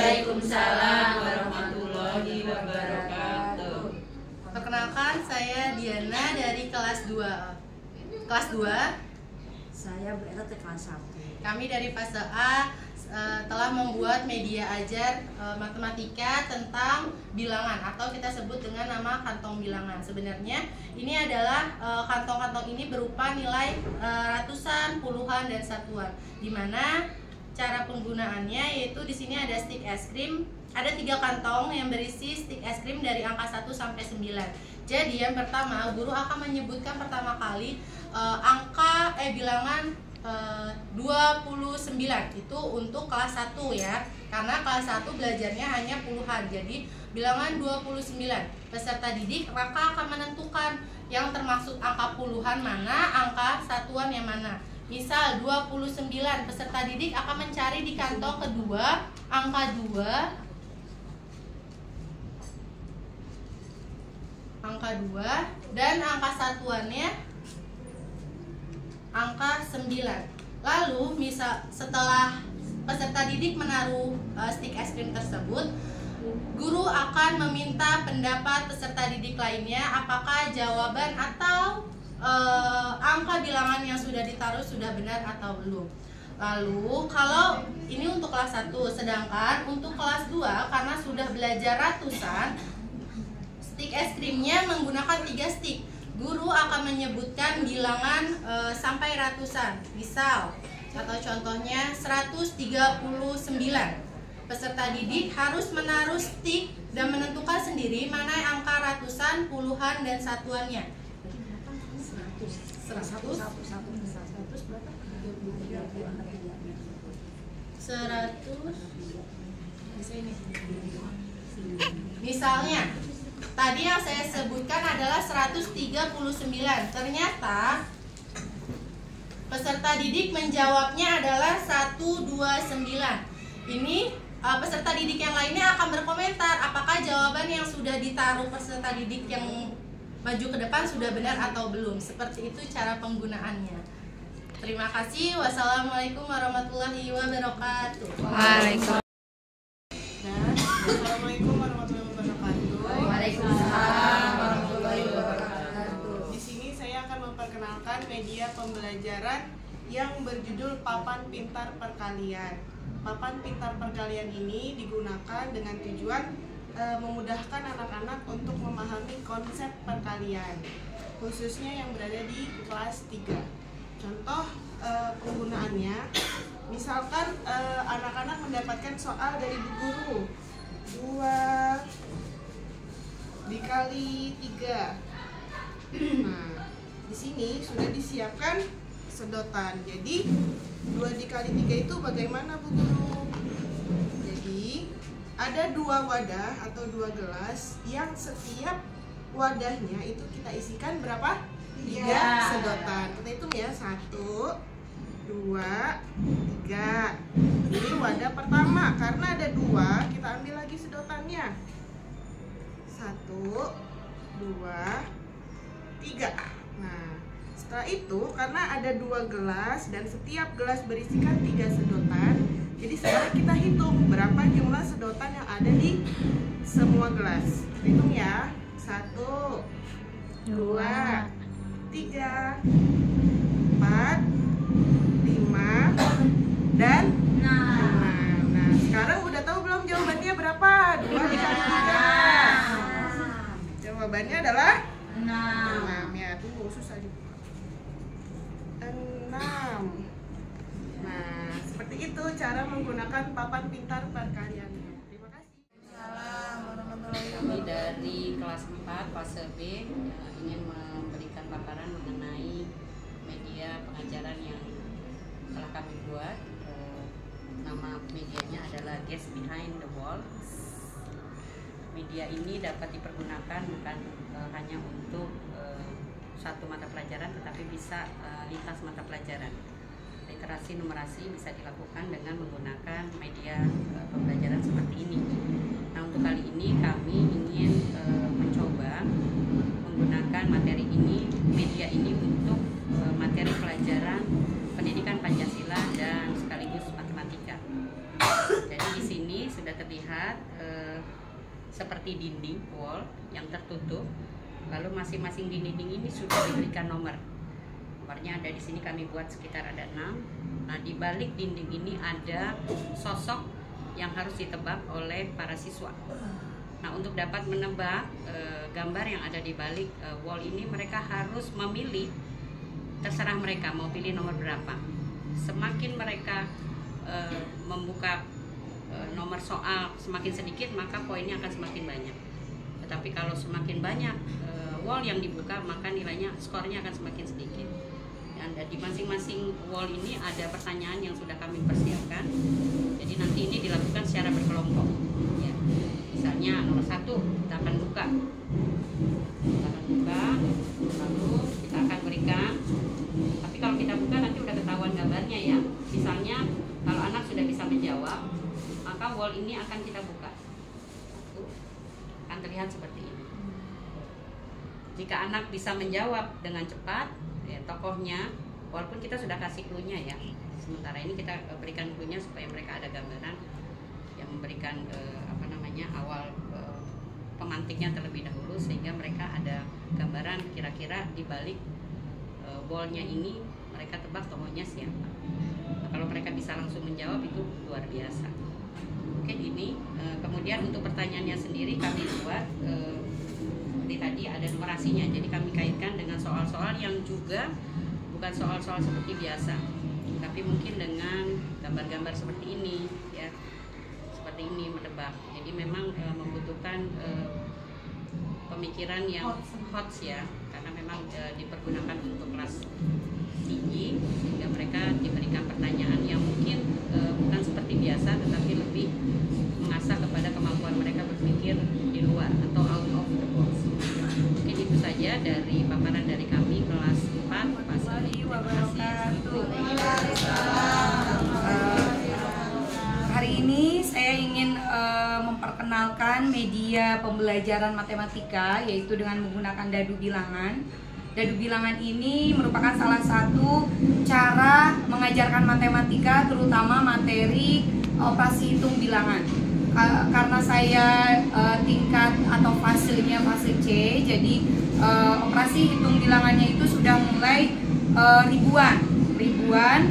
Waalaikumsalam warahmatullahi wabarakatuh. Perkenalkan, saya Diana dari kelas 2. Kelas 2. Saya berada di kelas 1. Kami dari fase A telah membuat media ajar matematika tentang bilangan, atau kita sebut dengan nama kantong bilangan. Sebenarnya ini adalah kantong-kantong ini berupa nilai ratusan, puluhan, dan satuan. Dimana cara penggunaannya yaitu di sini ada stick es krim. Ada 3 kantong yang berisi stick es krim dari angka 1 sampai 9. Jadi yang pertama, guru akan menyebutkan pertama kali bilangan 29 itu untuk kelas 1 ya. Karena kelas 1 belajarnya hanya puluhan. Jadi bilangan 29. Peserta didik maka akan menentukan yang termasuk angka puluhan mana, angka satuan yang mana. Misal 29, peserta didik akan mencari di kantong kedua angka 2, dan angka satuannya angka 9. Lalu misal setelah peserta didik menaruh stick es krim tersebut, guru akan meminta pendapat peserta didik lainnya apakah jawaban atau angka bilangan yang sudah ditaruh sudah benar atau belum. Lalu kalau ini untuk kelas 1, sedangkan untuk kelas 2 karena sudah belajar ratusan, stick es krimnya menggunakan 3 stick. Guru akan menyebutkan bilangan sampai ratusan. Misal atau contohnya 139. Peserta didik harus menaruh stick dan menentukan sendiri mana angka ratusan, puluhan, dan satuannya. 100 misalnya tadi yang saya sebutkan adalah 139. Ternyata peserta didik menjawabnya adalah 129. Ini peserta didik yang lainnya akan berkomentar apakah jawaban yang sudah ditaruh peserta didik yang maju ke depan sudah benar atau belum. Seperti itu cara penggunaannya. Terima kasih. Wassalamualaikum warahmatullahi wabarakatuh. Waalaikumsalam. Assalamualaikum warahmatullahi wabarakatuh. Waalaikumsalam warahmatullahi wabarakatuh. Di sini saya akan memperkenalkan media pembelajaran yang berjudul Papan Pintar Perkalian. Papan Pintar Perkalian ini digunakan dengan tujuan memudahkan anak-anak untuk memahami konsep perkalian, khususnya yang berada di kelas 3. Contoh penggunaannya, misalkan anak-anak mendapatkan soal dari bu guru 2 dikali 3. Nah, di sini sudah disiapkan sedotan. Jadi 2 dikali 3 itu bagaimana bu guru? Jadi ada 2 wadah atau 2 gelas yang setiap wadahnya itu kita isikan berapa? 3 sedotan. Kita hitung ya, 1, 2, 3. Ini wadah pertama. Karena ada 2, kita ambil lagi sedotannya. 1, 2, 3. Nah, setelah itu karena ada 2 gelas dan setiap gelas berisikan 3 sedotan, jadi sekarang kita hitung berapa jumlah sedotan yang ada di semua gelas. Hitung ya, 1, 2, 3, 4, 5, dan 6. Nah, sekarang udah tahu belum jawabannya berapa? 2 dikali 3. Jawabannya adalah 6 ya, tunggu susah juga. 6. Nah, seperti itu cara menggunakan papan pintar perkaliannya. Terima kasih. Kami dari kelas 4 fase B ingin memberikan paparan mengenai media pengajaran yang telah kami buat. Nama medianya adalah Guess Behind the Walls. Media ini dapat dipergunakan bukan hanya untuk satu mata pelajaran, tetapi bisa lintas mata pelajaran. Literasi numerasi bisa dilakukan dengan menggunakan media pembelajaran seperti ini. Nah, untuk kali ini kami ingin mencoba menggunakan materi ini, media ini untuk materi pelajaran pendidikan Pancasila dan sekaligus matematika. Jadi di sini sudah terlihat terlihat seperti dinding wall yang tertutup. Lalu masing-masing dinding ini sudah diberikan nomor. Nomornya ada di sini, kami buat sekitar ada 6. Nah, di balik dinding ini ada sosok yang harus ditebak oleh para siswa. Nah, untuk dapat menebak gambar yang ada di balik wall ini, mereka harus memilih, terserah mereka mau pilih nomor berapa. Semakin mereka membuka nomor soal semakin sedikit, maka poinnya akan semakin banyak. Tetapi kalau semakin banyak wall yang dibuka, maka nilainya, skornya akan semakin sedikit. Dan di masing-masing wall ini ada pertanyaan yang sudah kami persiapkan. Jadi nanti ini dilakukan secara berkelompok. Ya. Misalnya nomor 1 kita akan buka, lalu kita akan berikan. Tapi kalau kita buka nanti udah ketahuan gambarnya ya. Misalnya kalau anak sudah bisa menjawab, maka wall ini akan kita buka. Akan terlihat seperti ini. Jika anak bisa menjawab dengan cepat, ya, tokohnya, walaupun kita sudah kasih clue-nya ya, sementara ini kita berikan clue-nya supaya mereka ada gambaran yang memberikan awal pemantiknya terlebih dahulu, sehingga mereka ada gambaran kira-kira di balik wall-nya ini mereka tebak tokohnya siapa. Nah, kalau mereka bisa langsung menjawab itu luar biasa. Oke, ini kemudian untuk pertanyaannya sendiri kami buat seperti tadi ada numerasinya, jadi kami kaitkan dengan soal-soal yang juga bukan soal-soal seperti biasa, tapi mungkin dengan gambar-gambar seperti ini ya, seperti ini menebak. Jadi memang membutuhkan pemikiran yang hot ya, karena memang dipergunakan untuk kelas tinggi, sehingga mereka diberikan pertanyaan yang mungkin bukan seperti biasa, tetapi lebih mengasah kepada kemampuan mereka berpikir di luar atau out of the box. Mungkin itu saja dari paparan dari kami kelas 4. Hari ini saya ingin memperkenalkan media pembelajaran matematika, yaitu dengan menggunakan dadu bilangan. Dadu bilangan ini merupakan salah satu cara mengajarkan matematika, terutama materi operasi hitung bilangan. Karena saya tingkat atau fasilnya fasil C, jadi operasi hitung bilangannya itu sudah mulai ribuan,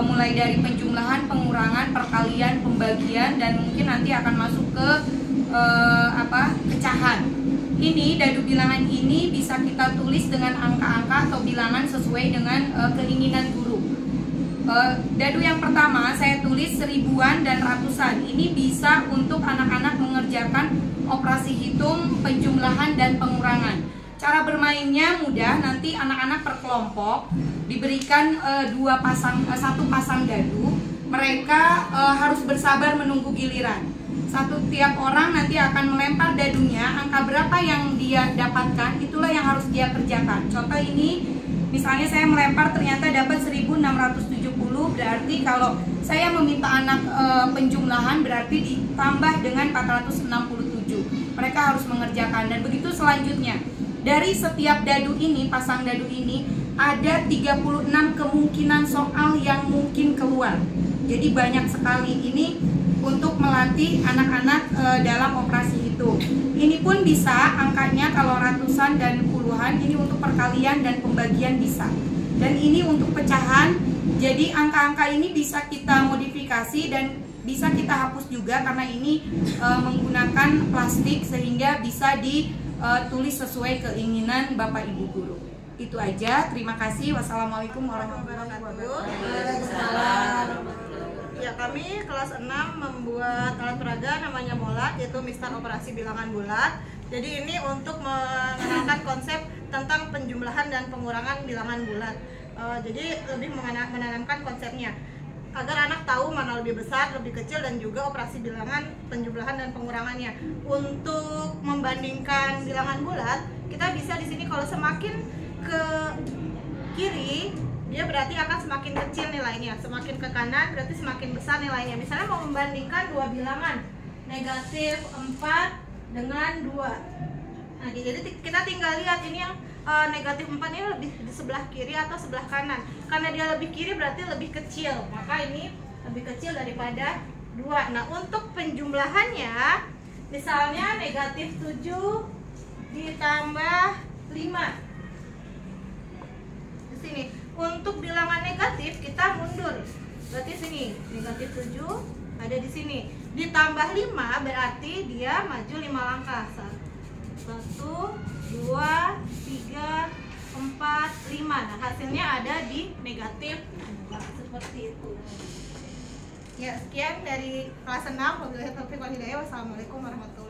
mulai dari penjumlahan, pengurangan, perkalian, pembagian, dan mungkin nanti akan masuk ke pecahan. Ini dadu bilangan ini bisa kita tulis dengan angka-angka atau bilangan sesuai dengan keinginan guru. Dadu yang pertama saya tulis seribuan dan ratusan. Ini bisa untuk anak-anak mengerjakan operasi hitung, penjumlahan, dan pengurangan. Cara bermainnya mudah, nanti anak-anak per kelompok diberikan satu pasang dadu. Mereka harus bersabar menunggu giliran. Tiap orang nanti akan melempar dadunya, angka berapa yang dia dapatkan itulah yang harus dia kerjakan. Contoh ini, misalnya saya melempar ternyata dapat 1670, berarti kalau saya meminta anak penjumlahan berarti ditambah dengan 467. Mereka harus mengerjakan, dan begitu selanjutnya. Dari setiap dadu ini, pasang dadu ini, ada 36 kemungkinan soal yang mungkin keluar. Jadi banyak sekali ini untuk melatih anak-anak dalam operasi hitung. Ini pun bisa angkanya kalau ratusan dan puluhan, ini untuk perkalian dan pembagian bisa. Dan ini untuk pecahan, jadi angka-angka ini bisa kita modifikasi dan bisa kita hapus juga, karena ini menggunakan plastik sehingga bisa ditulis sesuai keinginan Bapak Ibu guru. Itu aja, terima kasih. Wassalamualaikum warahmatullahi wabarakatuh. Ya, kami kelas 6 membuat alat peraga namanya molat, yaitu mistar operasi bilangan bulat. Jadi ini untuk mengenalkan konsep tentang penjumlahan dan pengurangan bilangan bulat. Jadi lebih menanamkan konsepnya agar anak tahu mana lebih besar, lebih kecil, dan juga operasi bilangan, penjumlahan dan pengurangannya. Untuk membandingkan bilangan bulat, kita bisa di sini kalau semakin ke kiri dia berarti akan semakin kecil nilainya, semakin ke kanan berarti semakin besar nilainya. Misalnya mau membandingkan dua bilangan, negatif 4 dengan 2. Nah, jadi kita tinggal lihat ini yang negatif 4 ini lebih di sebelah kiri atau sebelah kanan. Karena dia lebih kiri berarti lebih kecil, maka ini lebih kecil daripada 2. Nah, untuk penjumlahannya, misalnya negatif 7 ditambah 5. Di sini. Untuk bilangan negatif kita mundur. Berarti sini, negatif 7 ada di sini. Ditambah 5 berarti dia maju 5 langkah. 1, 2, 3, 4, 5. Nah, hasilnya ada di negatif 2. Seperti itu. Ya, sekian dari kelas 6. Wabillahi taufiq wal hidayah. Wassalamualaikum warahmatullahi wabarakatuh.